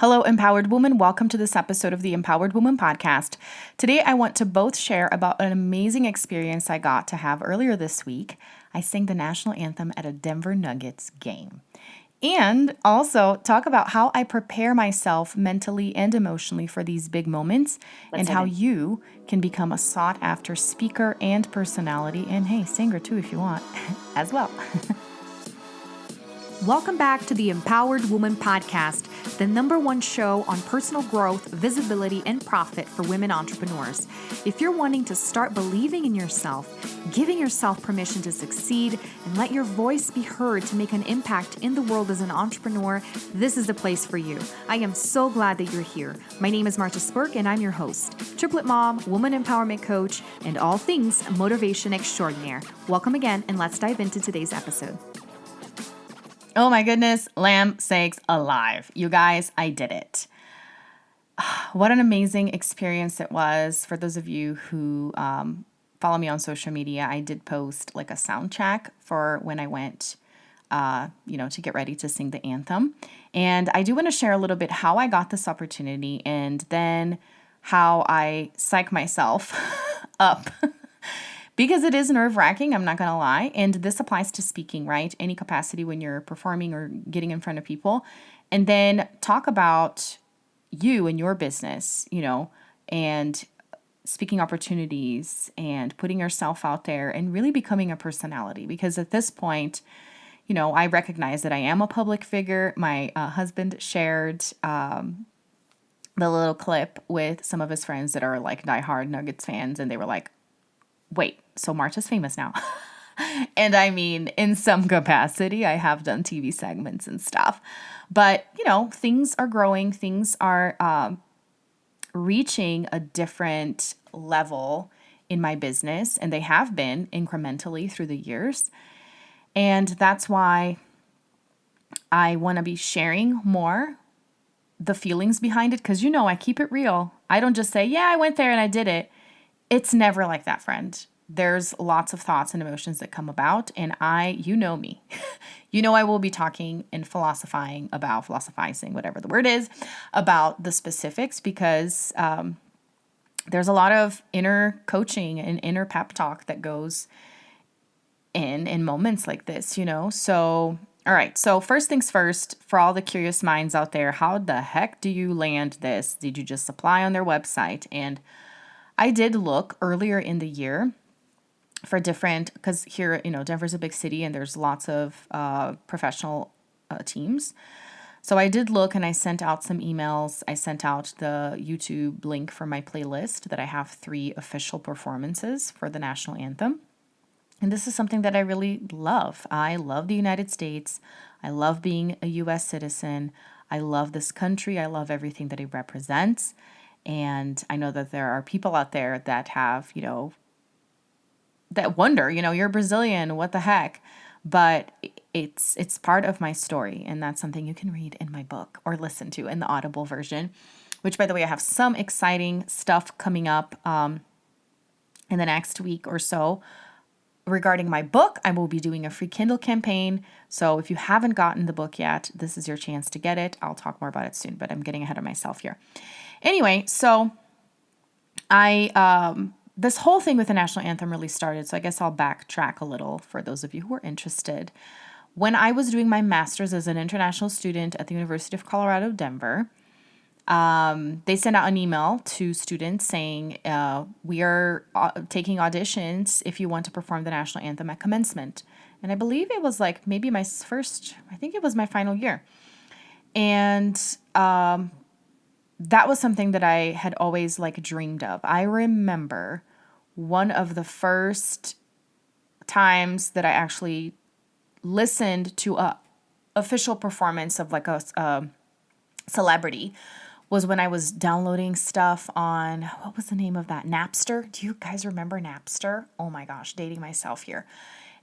Hello, Empowered Woman. Welcome to this episode of the Empowered Woman podcast. Today, I want to both share about an amazing experience I got to have earlier this week. I sang the national anthem at a Denver Nuggets game. And also talk about how I prepare myself mentally and emotionally for these big moments and how you can become a sought-after speaker and personality, and hey, singer too if you want, as well. Welcome back to the Empowered Woman podcast, the #1 show on personal growth, visibility, and profit for women entrepreneurs. If you're wanting to start believing in yourself, giving yourself permission to succeed, and let your voice be heard to make an impact in the world as an entrepreneur, this is the place for you. I am so glad that you're here. My name is Marta Spurk, and I'm your host, triplet mom, woman empowerment coach, and all things motivation extraordinaire. Welcome again, and let's dive into today's episode. Oh my goodness, lamb sakes alive. You guys, I did it. What an amazing experience it was. For those of you who follow me on social media, I did post like a sound check for when I went, to get ready to sing the anthem. And I do want to share a little bit how I got this opportunity and then how I psych myself up. Because it is nerve-wracking, I'm not going to lie. And this applies to speaking, right? Any capacity when you're performing or getting in front of people. And then talk about you and your business, and speaking opportunities and putting yourself out there and really becoming a personality. Because at this point, I recognize that I am a public figure. My husband shared the little clip with some of his friends that are like diehard Nuggets fans. And they were like, wait, so Marta's famous now. And I mean, in some capacity, I have done TV segments and stuff. But, things are growing. Things are reaching a different level in my business. And they have been incrementally through the years. And that's why I want to be sharing more the feelings behind it. Because, I keep it real. I don't just say, yeah, I went there and I did it. It's never like that, friend. There's lots of thoughts and emotions that come about. And you know me. I will be talking and philosophizing, whatever the word is, about the specifics because there's a lot of inner coaching and inner pep talk that goes in moments like this, So, all right. So first things first, for all the curious minds out there, how the heck do you land this? Did you just apply on their website? And I did look earlier in the year for different, because here, Denver's a big city and there's lots of professional teams. So I did look and I sent out some emails. I sent out the YouTube link for my playlist that I have 3 official performances for the national anthem. And this is something that I really love. I love the United States. I love being a U.S. citizen. I love this country. I love everything that it represents. And I know that there are people out there that have, that wonder, you're Brazilian, what the heck? But it's part of my story. And that's something you can read in my book or listen to in the Audible version, which, by the way, I have some exciting stuff coming up in the next week or so. Regarding my book, I will be doing a free Kindle campaign. So if you haven't gotten the book yet, this is your chance to get it. I'll talk more about it soon, but I'm getting ahead of myself here. Anyway, so this whole thing with the national anthem really started. So I guess I'll backtrack a little for those of you who are interested. When I was doing my master's as an international student at the University of Colorado, Denver, they sent out an email to students saying, we are taking auditions if you want to perform the national anthem at commencement. And I believe it was like maybe I think it was my final year. And that was something that I had always dreamed of. I remember one of the first times that I actually listened to a official performance of a celebrity was when I was downloading stuff on, what was the name of that? Napster. Do you guys remember Napster? Oh my gosh, dating myself here.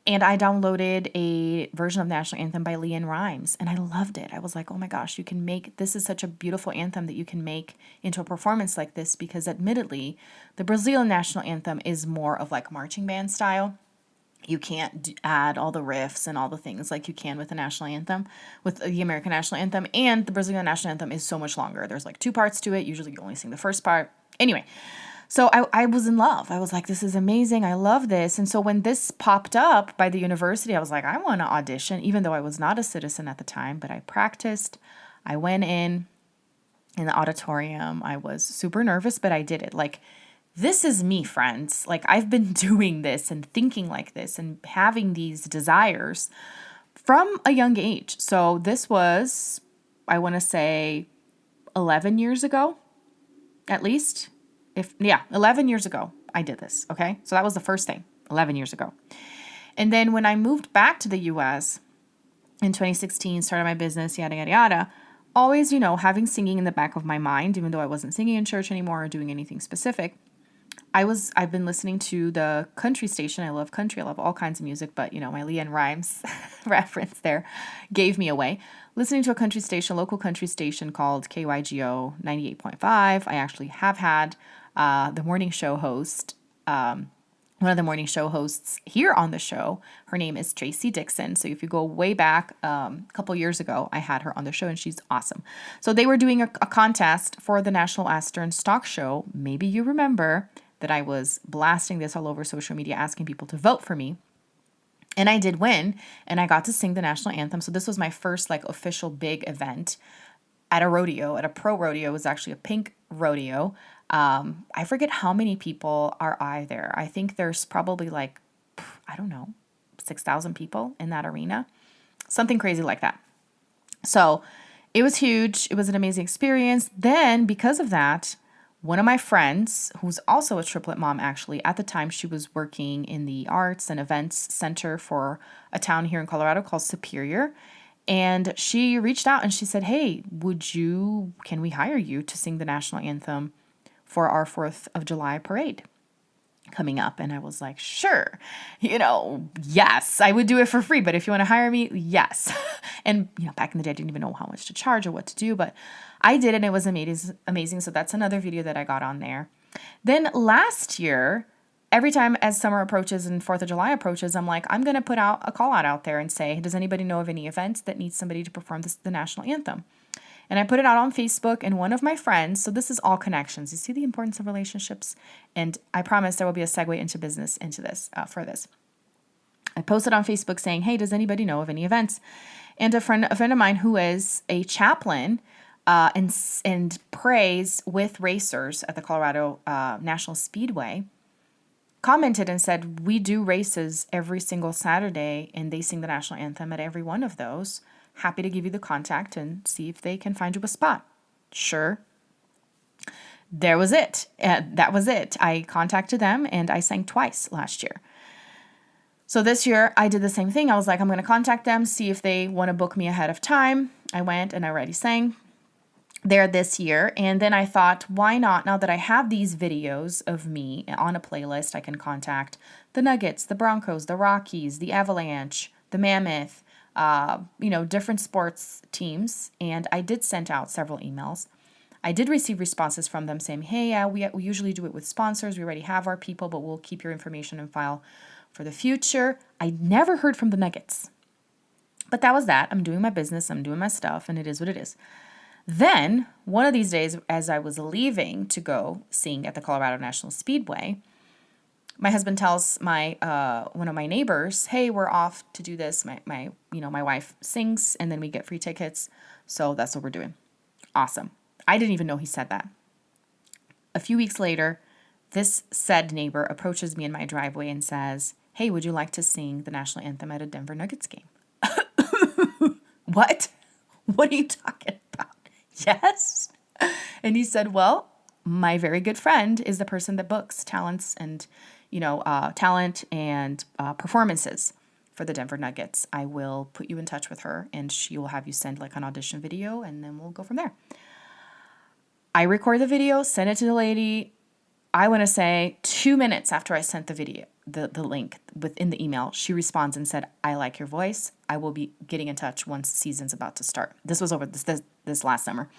And I downloaded a version of National Anthem by LeAnn Rimes, and I loved it. I was like, oh my gosh, this is such a beautiful anthem that you can make into a performance like this, because admittedly, the Brazilian National Anthem is more of marching band style. You can't add all the riffs and all the things like you can with the national anthem, with the American national anthem. And the Brazilian national anthem is so much longer. There's like 2 parts to it. Usually you only sing the first part. Anyway, so I was in love. I was like, this is amazing. I love this. And so when this popped up by the university, I was like, I want to audition, even though I was not a citizen at the time, but I practiced. I went in the auditorium. I was super nervous, but I did it. Like, this is me, friends. Like, I've been doing this and thinking like this and having these desires from a young age. So this was, I want to say, 11 years ago, at least. 11 years ago, I did this. Okay. So that was the first thing, 11 years ago. And then when I moved back to the US in 2016, started my business, yada, yada, yada, always, having singing in the back of my mind, even though I wasn't singing in church anymore or doing anything specific. I've been listening to the country station. I love country. I love all kinds of music, but my Leanne Rhymes reference there gave me away. Listening to a country station, local country station called KYGO 98.5. I actually have had the morning show host, one of the morning show hosts here on the show. Her name is Tracy Dixon. So if you go way back a couple years ago, I had her on the show and she's awesome. So they were doing a contest for the National Astern Stock Show. Maybe you remember that I was blasting this all over social media, asking people to vote for me. And I did win, and I got to sing the national anthem. So this was my first official big event at a rodeo, at a pro rodeo. It was actually a pink rodeo. I forget how many people are there. I think there's probably 6,000 people in that arena, something crazy like that. So it was huge. It was an amazing experience. Then because of that, one of my friends, who's also a triplet mom, actually, at the time she was working in the arts and events center for a town here in Colorado called Superior. And she reached out and she said, hey, can we hire you to sing the national anthem for our 4th of July parade coming up? And I was like, sure, yes, I would do it for free. But if you want to hire me, yes. And, back in the day, I didn't even know how much to charge or what to do, but I did, and it was amazing. So that's another video that I got on there. Then last year, every time as summer approaches and 4th of July approaches, I'm like, I'm going to put out a call out there and say, does anybody know of any events that needs somebody to perform the national anthem? And I put it out on Facebook, and one of my friends, so this is all connections. You see the importance of relationships, and I promise there will be a segue into business into this for this. I posted on Facebook saying, hey, does anybody know of any events? And a friend of mine who is a chaplain and prays with racers at the Colorado National Speedway commented and said, we do races every single Saturday, and they sing the national anthem at every one of those. Happy to give you the contact and see if they can find you a spot. Sure. There was it. That was it. I contacted them and I sang twice last year. So this year I did the same thing. I was like, I'm going to contact them, see if they want to book me ahead of time. I went and I already sang there this year. And then I thought, why not? Now that I have these videos of me on a playlist, I can contact the Nuggets, the Broncos, the Rockies, the Avalanche, the Mammoth, different sports teams. And I did send out several emails. I did receive responses from them saying, hey, yeah, we usually do it with sponsors. We already have our people, but we'll keep your information in file for the future. I never heard from the Nuggets. But that was that. I'm doing my business. I'm doing my stuff, and it is what it is. Then, one of these days, as I was leaving to go sing at the Colorado National Speedway, my husband tells my one of my neighbors, hey, we're off to do this. My wife sings, and then we get free tickets. So that's what we're doing. Awesome. I didn't even know he said that. A few weeks later, this said neighbor approaches me in my driveway and says, hey, would you like to sing the national anthem at a Denver Nuggets game? What? What are you talking about? Yes. And he said, well, my very good friend is the person that books talent and performances for the Denver Nuggets. I will put you in touch with her, and she will have you send an audition video, and then we'll go from there. I record the video, send it to the lady. I want to say 2 minutes after I sent the video, the link within the email, she responds and said, I like your voice. I will be getting in touch once season's about to start. This was over this last summer.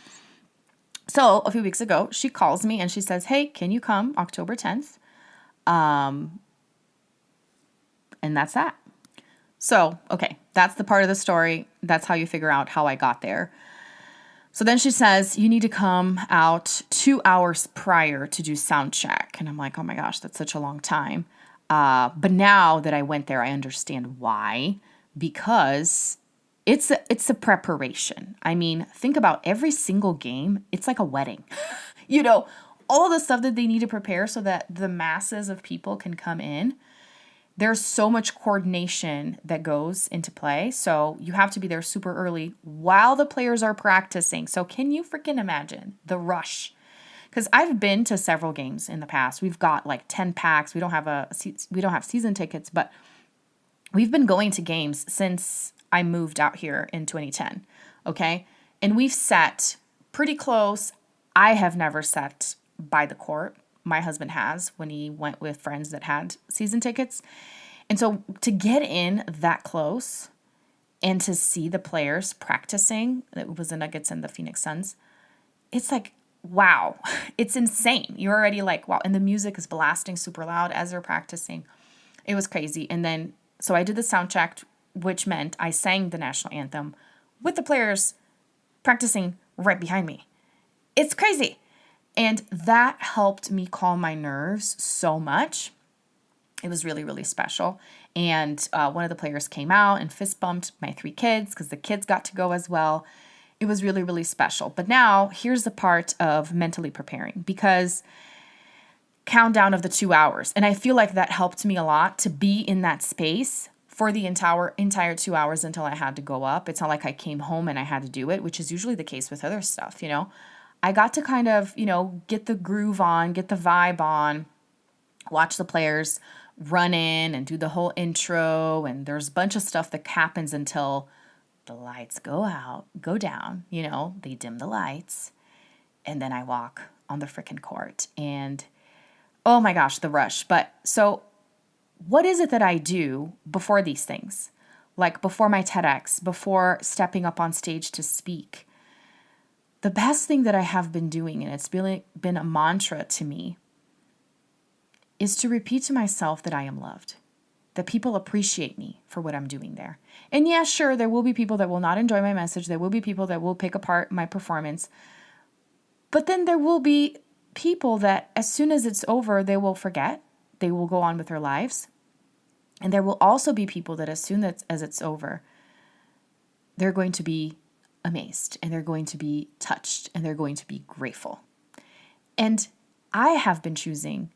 So a few weeks ago, she calls me and she says, hey, can you come October 10th? And that's that. So, okay, that's the part of the story. That's how you figure out how I got there. So then she says, you need to come out 2 hours prior to do sound check. And I'm like, oh my gosh, that's such a long time. But now that I went there, I understand why. Because it's a preparation. I mean, think about every single game. It's like a wedding. All the stuff that they need to prepare so that the masses of people can come in. There's so much coordination that goes into play. So you have to be there super early while the players are practicing. So can you freaking imagine the rush? Because I've been to several games in the past. We've got like 10 packs. We don't have season tickets, but we've been going to games since I moved out here in 2010. Okay. And we've sat pretty close. I have never sat by the court. My husband has when he went with friends that had season tickets. And so to get in that close and to see the players practicing, it was the Nuggets and the Phoenix Suns, it's like, wow, it's insane. You're already like, wow. And the music is blasting super loud as they're practicing. It was crazy. And then, so I did the sound check, which meant I sang the national anthem with the players practicing right behind me. It's crazy. And that helped me calm my nerves so much. It was really, really special. And one of the players came out and fist bumped my 3 kids because the kids got to go as well. It was really, really special. But now here's the part of mentally preparing, because countdown of the 2 hours. And I feel like that helped me a lot to be in that space for the entire 2 hours until I had to go up. It's not like I came home and I had to do it, which is usually the case with other stuff, I got to kind of, get the groove on, get the vibe on, watch the players run in and do the whole intro. And there's a bunch of stuff that happens until the lights go down, they dim the lights. And then I walk on the freaking court and oh my gosh, the rush. But so what is it that I do before these things? Like before my TEDx, before stepping up on stage to speak? The best thing that I have been doing, and it's really been a mantra to me, is to repeat to myself that I am loved, that people appreciate me for what I'm doing there. And yeah, sure, there will be people that will not enjoy my message. There will be people that will pick apart my performance. But then there will be people that as soon as it's over, they will forget. They will go on with their lives. And there will also be people that as soon as it's over, they're going to be amazed and they're going to be touched and they're going to be grateful. And I have been choosing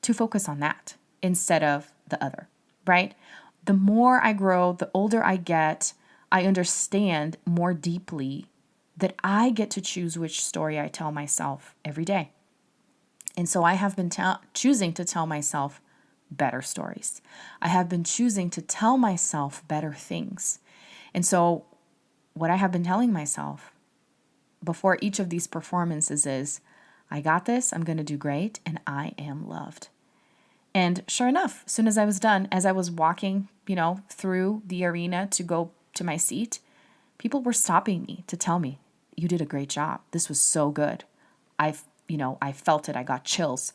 to focus on that instead of the other, right? The more I grow, the older I get, I understand more deeply that I get to choose which story I tell myself every day. And so I have been choosing to tell myself better stories. I have been choosing to tell myself better things. And so what I have been telling myself before each of these performances is, I got this, I'm going to do great, and I am loved. And sure enough, as soon as I was done, as I was walking, through the arena to go to my seat, people were stopping me to tell me, you did a great job. This was so good. I felt it. I got chills.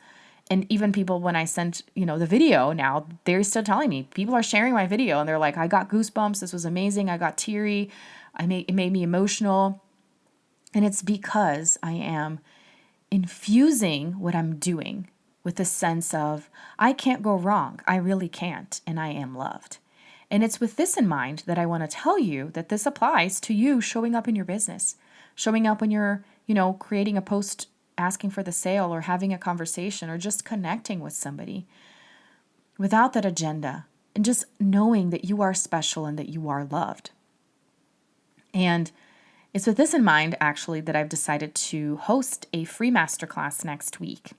And even people, when I sent, the video now, they're still telling me, people are sharing my video and they're like, I got goosebumps. This was amazing. I got teary. It made me emotional. And it's because I am infusing what I'm doing with a sense of, I can't go wrong. I really can't. And I am loved. And it's with this in mind that I want to tell you that this applies to you showing up in your business, showing up when you're, creating a post asking for the sale or having a conversation or just connecting with somebody without that agenda and just knowing that you are special and that you are loved. And it's with this in mind, actually, that I've decided to host a free masterclass next week.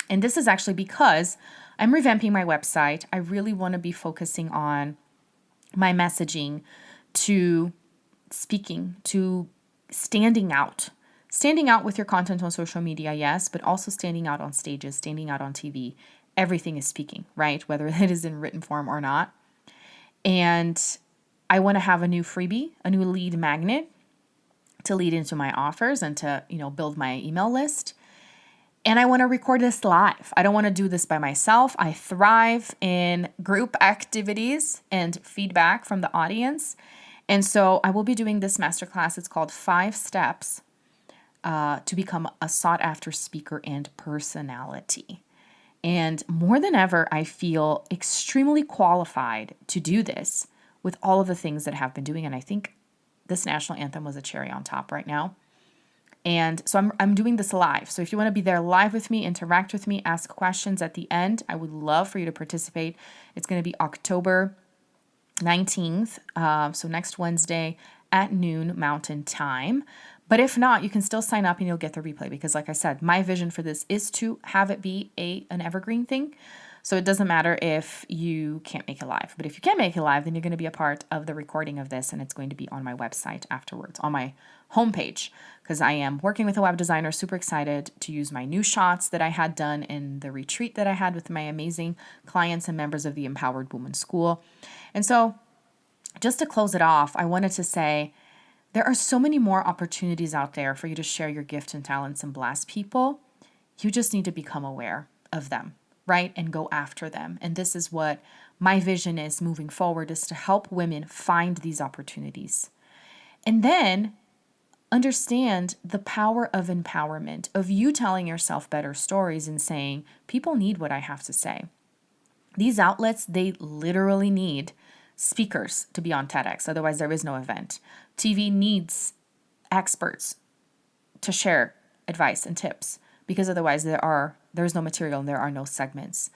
And this is actually because I'm revamping my website. I really want to be focusing on my messaging to speaking, to standing out with your content on social media, yes, but also standing out on stages, standing out on TV. Everything is speaking, right? Whether it is in written form or not. And I want to have a new freebie, a new lead magnet to lead into my offers and to, build my email list. And I want to record this live. I don't want to do this by myself. I thrive in group activities and feedback from the audience. And so I will be doing this masterclass. It's called 5 Steps to Become a Sought After Speaker and Personality. And more than ever, I feel extremely qualified to do this with all of the things that I have been doing. And I think this national anthem was a cherry on top right now. And so I'm doing this live. So if you want to be there live with me, interact with me, ask questions at the end, I would love for you to participate. It's going to be October 19th, so next Wednesday at noon Mountain Time. But if not, you can still sign up and you'll get the replay because, like I said, my vision for this is to have it be an evergreen thing. So it doesn't matter if you can't make it live. But if you can make it live, then you're going to be a part of the recording of this, and it's going to be on my website afterwards, on my homepage, because I am working with a web designer, super excited to use my new shots that I had done in the retreat that I had with my amazing clients and members of the Empowered Woman School. And so just to close it off, I wanted to say there are so many more opportunities out there for you to share your gift and talents and bless people. You just need to become aware of them, right? And go after them. And this is what my vision is moving forward, is to help women find these opportunities. And then understand the power of empowerment, of you telling yourself better stories and saying, people need what I have to say. These outlets, they literally need speakers to be on TEDx. Otherwise, there is no event. TV needs experts to share advice and tips because otherwise there's no material and there are no segments.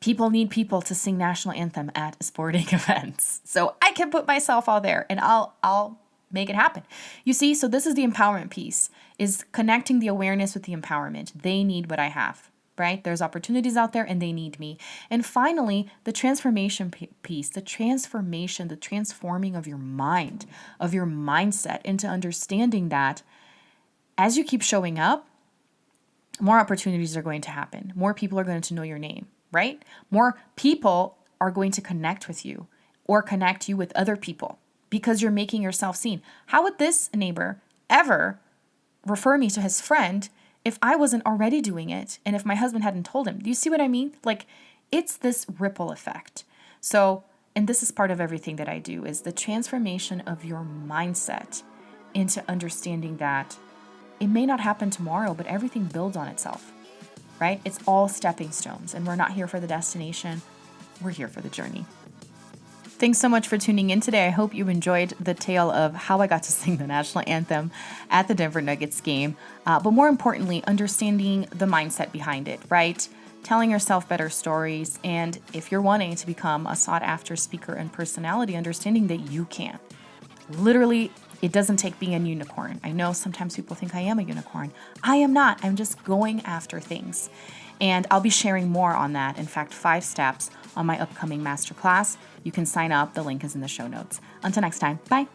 People need people to sing national anthem at sporting events. So I can put myself out there and I'll make it happen. You see, so this is the empowerment piece, is connecting the awareness with the empowerment. They need what I have, right? There's opportunities out there and they need me. And finally, the transformation piece, the transforming of your mind, of your mindset into understanding that as you keep showing up, more opportunities are going to happen. More people are going to know your name, right? More people are going to connect with you or connect you with other people because you're making yourself seen. How would this neighbor ever refer me to his friend if I wasn't already doing it and if my husband hadn't told him? Do you see what I mean? Like, it's this ripple effect. So, and this is part of everything that I do, is the transformation of your mindset into understanding that it may not happen tomorrow, but everything builds on itself, right? It's all stepping stones, and we're not here for the destination. We're here for the journey. Thanks so much for tuning in today. I hope you enjoyed the tale of how I got to sing the national anthem at the Denver Nuggets game. But more importantly, understanding the mindset behind it, right? Telling yourself better stories. And if you're wanting to become a sought after speaker and personality, understanding that you can. Literally, it doesn't take being a unicorn. I know sometimes people think I am a unicorn. I am not. I'm just going after things. And I'll be sharing more on that. In fact, 5 steps on my upcoming masterclass. You can sign up. The link is in the show notes. Until next time, bye.